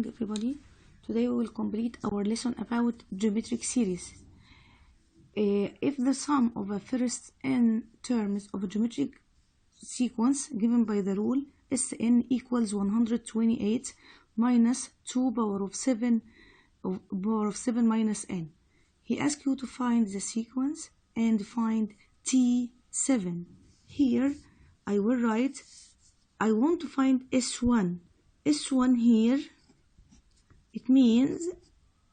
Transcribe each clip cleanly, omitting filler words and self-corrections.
everybody. Today we will complete our lesson about geometric series. If the sum of the first n terms of a geometric sequence given by the rule Sn equals 128 minus 2 power of 7 minus n. He asks you to find the sequence and find T7. Here I will write I want to find S1. S1 here, it means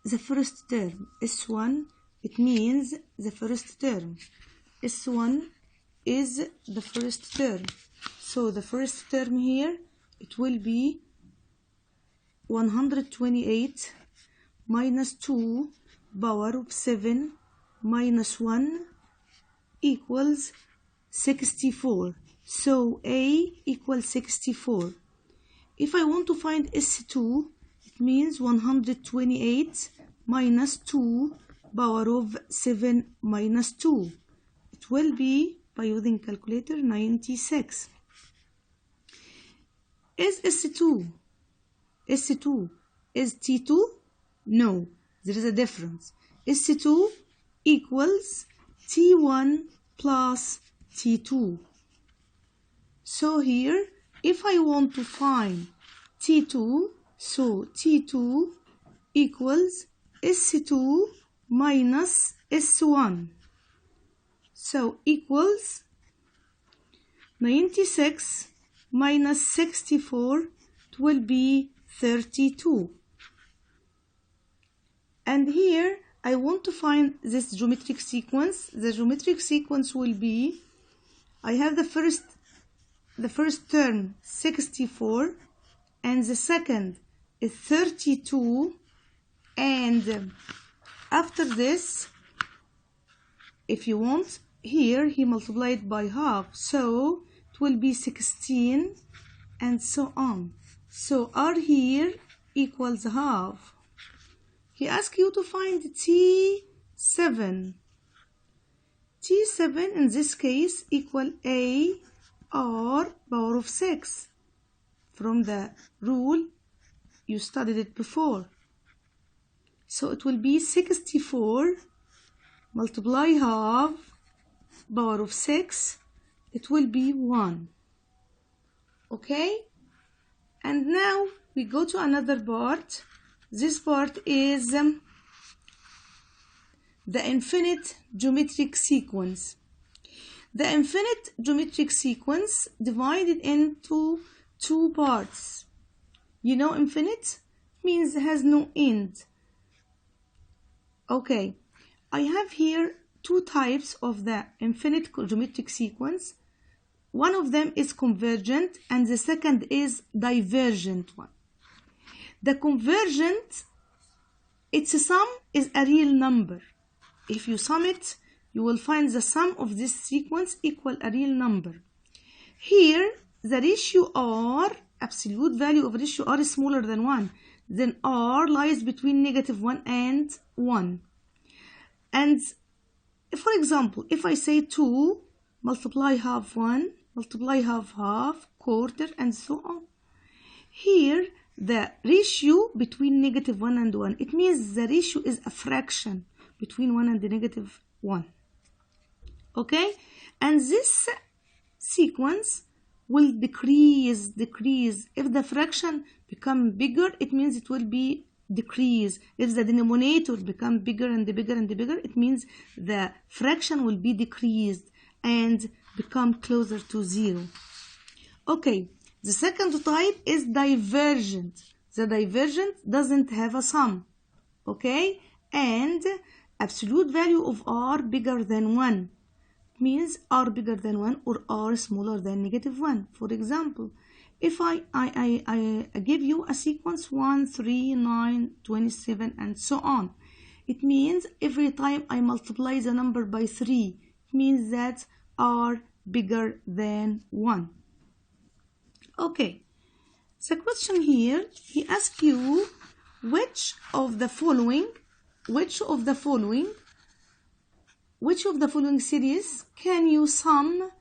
the first term. S1, it means the first term. S1 is the first term. So the first term here, it will be 128 minus 2 power of 7 minus 1 equals 64. So A equals 64. If I want to find S2, it means 128 minus 2 power of 7 minus 2. It will be, by using calculator, 96. Is S2? S2 is T2? No, there is a difference. S2 equals T1 plus T2. So here, if I want to find T2, so T2 equals S2 minus S1. So equals 96 minus 64, it will be 32. And here, I want to find this geometric sequence. The geometric sequence will be, I have the first term 64 and the second is 32, and after this, if you want, here he multiplied by half, so it will be 16 and so on. So R here equals half. He asks you to find T7. T7 in this case equal A or power of 6. From the rule, you studied it before. So it will be 64 multiply half power of 6. It will be 1. Okay? And now we go to another part. This part is the infinite geometric sequence. The infinite geometric sequence divided into two parts. You know, infinite means it has no end. Okay, I have here two types of the infinite geometric sequence. One of them is convergent and the second is divergent one. The convergent, its sum is a real number. If you sum it, you will find the sum of this sequence equal a real number. Here, the ratio R, absolute value of ratio R is smaller than 1. Then R lies between -1 and 1. And for example, if I say 2, multiply half 1, multiply half half, quarter, and so on. Here, the ratio between -1 and 1, it means the ratio is a fraction between 1 and the -1. Okay, and this sequence will decrease. If the fraction become bigger, it means it will be decrease. If the denominator become bigger and bigger and bigger, it means the fraction will be decreased and become closer to 0. Okay, the second type is divergent. The divergent doesn't have a sum. Okay, and absolute value of R bigger than 1. Means R bigger than 1 or R smaller than -1. For example, if I give you a sequence 1, 3, 9, 27 and so on, it means every time I multiply the number by 3, it means that R bigger than 1. Okay, the question here, he asks you which of the following series can you sum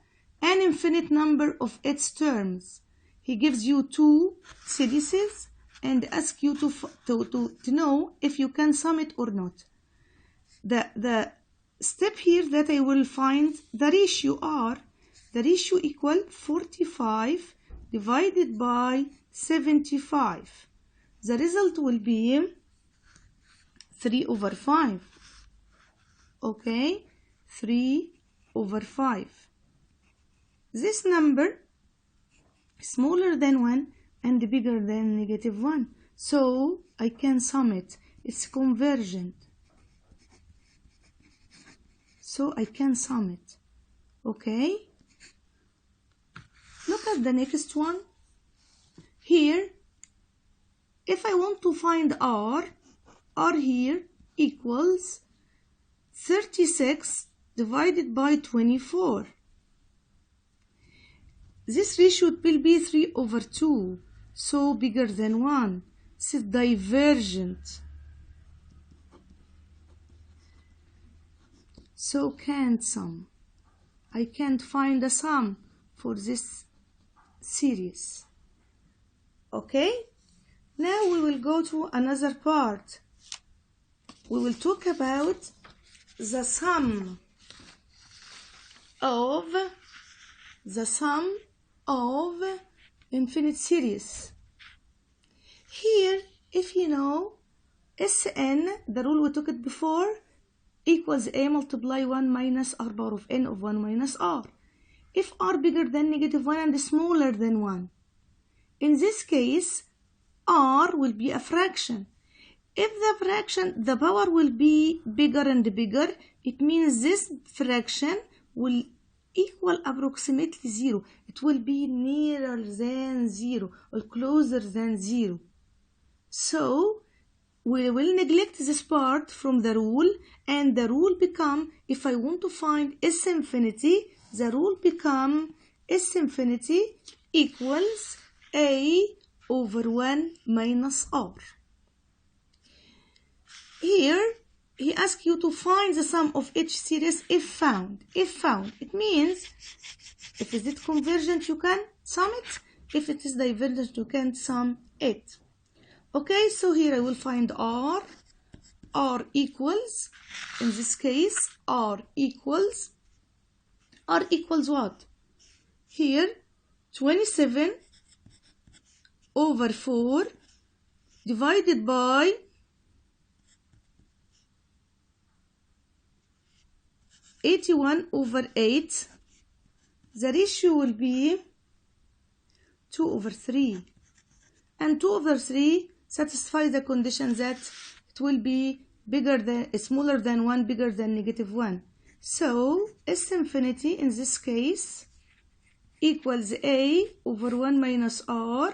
an infinite number of its terms? He gives you two series and ask you to know if you can sum it or not. The step here that I will find the ratio R. The ratio equal 45 divided by 75. The result will be 3 over 5. Okay, 3 over 5. This number is smaller than 1 and bigger than -1. So I can sum it. It's convergent. So I can sum it. Okay? Look at the next one. Here, if I want to find R here equals 36 divided by 24. This ratio will be 3 over 2, so bigger than 1. This is divergent. So can't sum. I can't find a sum for this series. Okay? Now we will go to another part. We will talk about the sum of infinite series. Here, if you know, Sn, the rule we took it before, equals a multiply 1 minus r power of n of 1 minus r. If r bigger than -1 and smaller than 1, in this case, r will be a fraction. If the fraction, the power will be bigger and bigger, it means this fraction will equal approximately 0. It will be nearer than 0 or closer than 0. So we will neglect this part from the rule, and the rule become, if I want to find S infinity, the rule become S infinity equals a over 1 minus r. Here, he asks you to find the sum of each series if found. If found, it means if it is convergent, you can sum it. If it is divergent, you can't sum it. Okay, so here I will find r. R equals, in this case, R equals what? Here, 27 over 4 divided by 81 over 8. The ratio will be 2 over 3. And 2 over 3 satisfies the condition that it will be smaller than 1, bigger than -1. So S infinity in this case equals a over 1 minus r